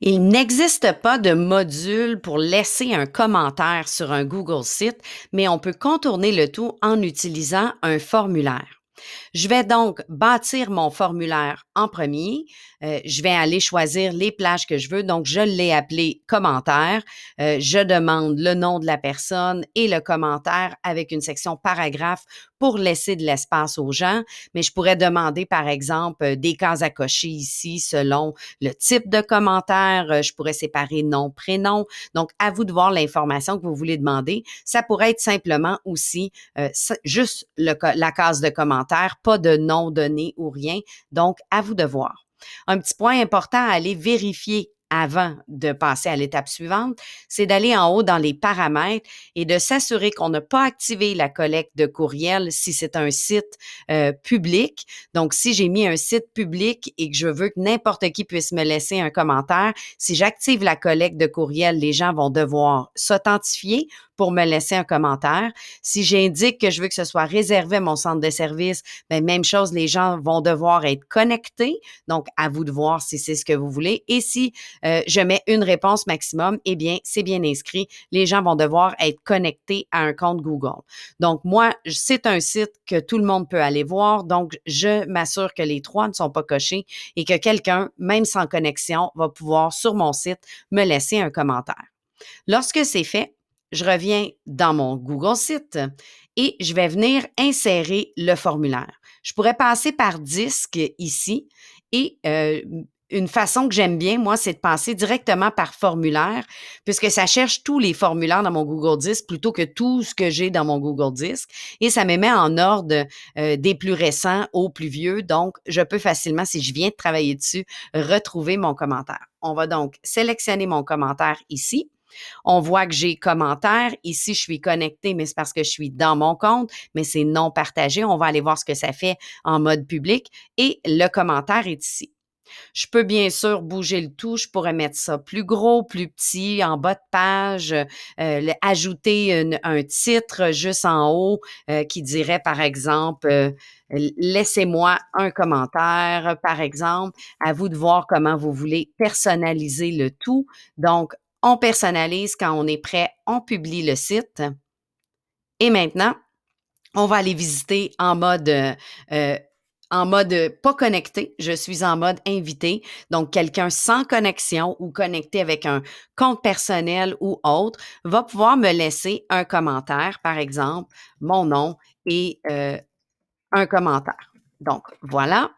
Il n'existe pas de module pour laisser un commentaire sur un Google site, mais on peut contourner le tout en utilisant un formulaire. Je vais donc bâtir mon formulaire en premier. Je vais aller choisir les plages que je veux. Donc, je l'ai appelé commentaire. Je demande le nom de la personne et le commentaire avec une section paragraphe pour laisser de l'espace aux gens. Mais je pourrais demander, par exemple, des cases à cocher ici selon le type de commentaire. Je pourrais séparer nom, prénom. Donc, à vous de voir l'information que vous voulez demander. Ça pourrait être simplement aussi juste la case de commentaire, pas de nom donné ou rien. Donc, à vous de voir. Un petit point important à aller vérifier avant de passer à l'étape suivante, c'est d'aller en haut dans les paramètres et de s'assurer qu'on n'a pas activé la collecte de courriel si c'est un site public. Donc, si j'ai mis un site public et que je veux que n'importe qui puisse me laisser un commentaire, si j'active la collecte de courriel, les gens vont devoir s'authentifier pour me laisser un commentaire. Si j'indique que je veux que ce soit réservé à mon centre de service, bien, même chose, les gens vont devoir être connectés. Donc, à vous de voir si c'est ce que vous voulez. Et si je mets une réponse maximum, eh bien, c'est bien inscrit. Les gens vont devoir être connectés à un compte Google. Donc, moi, c'est un site que tout le monde peut aller voir. Donc, je m'assure que les trois ne sont pas cochés et que quelqu'un, même sans connexion, va pouvoir sur mon site me laisser un commentaire. Lorsque c'est fait, je reviens dans mon Google Site et je vais venir insérer le formulaire. Je pourrais passer par disque ici et une façon que j'aime bien, moi, c'est de passer directement par formulaire, puisque ça cherche tous les formulaires dans mon Google Disc plutôt que tout ce que j'ai dans mon Google Disc. Et ça me met en ordre des plus récents aux plus vieux. Donc, je peux facilement, si je viens de travailler dessus, retrouver mon commentaire. On va donc sélectionner mon commentaire ici. On voit que j'ai commentaire. Ici, je suis connectée, mais c'est parce que je suis dans mon compte, mais c'est non partagé. On va aller voir ce que ça fait en mode public. Et le commentaire est ici. Je peux bien sûr bouger le tout. Je pourrais mettre ça plus gros, plus petit, en bas de page, ajouter un titre juste en haut qui dirait, par exemple, laissez-moi un commentaire, par exemple. À vous de voir comment vous voulez personnaliser le tout. Donc, on personnalise quand on est prêt, on publie le site. Et maintenant, on va aller visiter en mode pas connecté. Je suis en mode invité. Donc, quelqu'un sans connexion ou connecté avec un compte personnel ou autre va pouvoir me laisser un commentaire, par exemple, mon nom et un commentaire. Donc, voilà.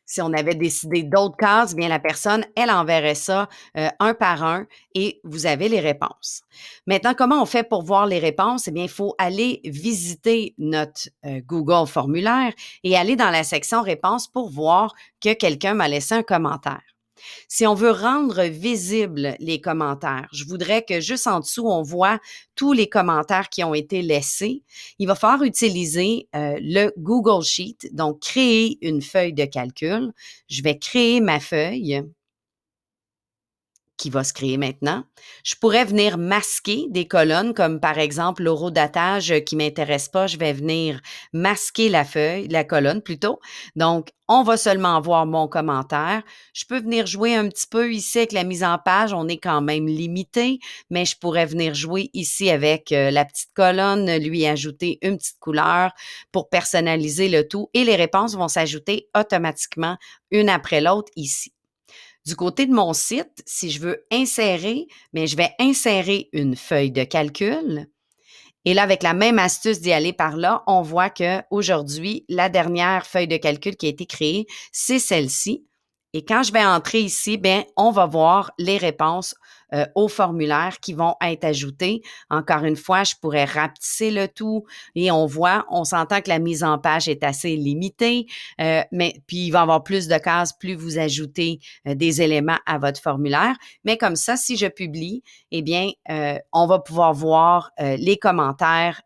Si on avait décidé d'autres cases, bien la personne, elle enverrait ça un par un et vous avez les réponses. Maintenant, comment on fait pour voir les réponses? Eh bien, il faut aller visiter notre Google formulaire et aller dans la section réponses pour voir que quelqu'un m'a laissé un commentaire. Si on veut rendre visibles les commentaires, je voudrais que juste en dessous, on voit tous les commentaires qui ont été laissés. Il va falloir utiliser le Google Sheet, donc créer une feuille de calcul. Je vais créer ma feuille qui va se créer maintenant. Je pourrais venir masquer des colonnes, comme par exemple l'horodatage qui m'intéresse pas. Je vais venir masquer la feuille, la colonne plutôt. Donc, on va seulement voir mon commentaire. Je peux venir jouer un petit peu ici avec la mise en page. On est quand même limité, mais je pourrais venir jouer ici avec la petite colonne, lui ajouter une petite couleur pour personnaliser le tout et les réponses vont s'ajouter automatiquement une après l'autre ici. Du côté de mon site, si je veux insérer, mais je vais insérer une feuille de calcul. Et là, avec la même astuce d'y aller par là, on voit qu'aujourd'hui, la dernière feuille de calcul qui a été créée, c'est celle-ci. Et quand je vais entrer ici, bien, on va voir les réponses au formulaire qui vont être ajoutées. Encore une fois, je pourrais rapetisser le tout et on s'entend que la mise en page est assez limitée, mais puis il va y avoir plus de cases, plus vous ajoutez des éléments à votre formulaire. Mais comme ça, si je publie, eh bien, on va pouvoir voir les commentaires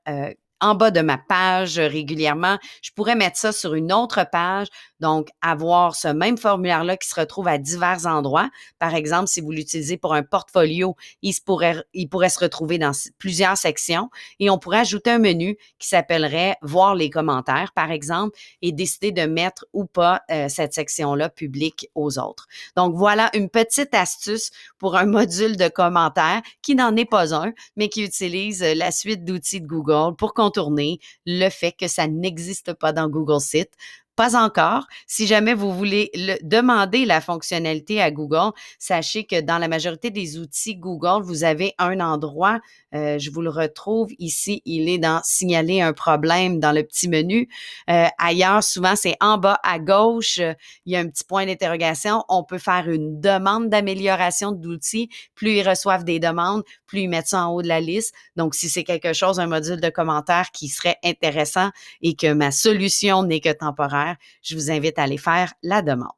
en bas de ma page régulièrement. Je pourrais mettre ça sur une autre page, donc avoir ce même formulaire-là qui se retrouve à divers endroits. Par exemple, si vous l'utilisez pour un portfolio, il pourrait se retrouver dans plusieurs sections et on pourrait ajouter un menu qui s'appellerait «Voir les commentaires», par exemple, et décider de mettre ou pas cette section-là publique aux autres. Donc, voilà une petite astuce pour un module de commentaires qui n'en est pas un, mais qui utilise la suite d'outils de Google pour contourner le fait que ça n'existe pas dans Google Sites. Pas encore. Si jamais vous voulez demander la fonctionnalité à Google, sachez que dans la majorité des outils Google, vous avez un endroit, je vous le retrouve ici, il est dans signaler un problème dans le petit menu. Ailleurs, souvent, c'est en bas à gauche, il y a un petit point d'interrogation. On peut faire une demande d'amélioration d'outils. Plus ils reçoivent des demandes, plus ils mettent ça en haut de la liste. Donc, si c'est quelque chose, un module de commentaires qui serait intéressant et que ma solution n'est que temporaire, je vous invite à aller faire la demande.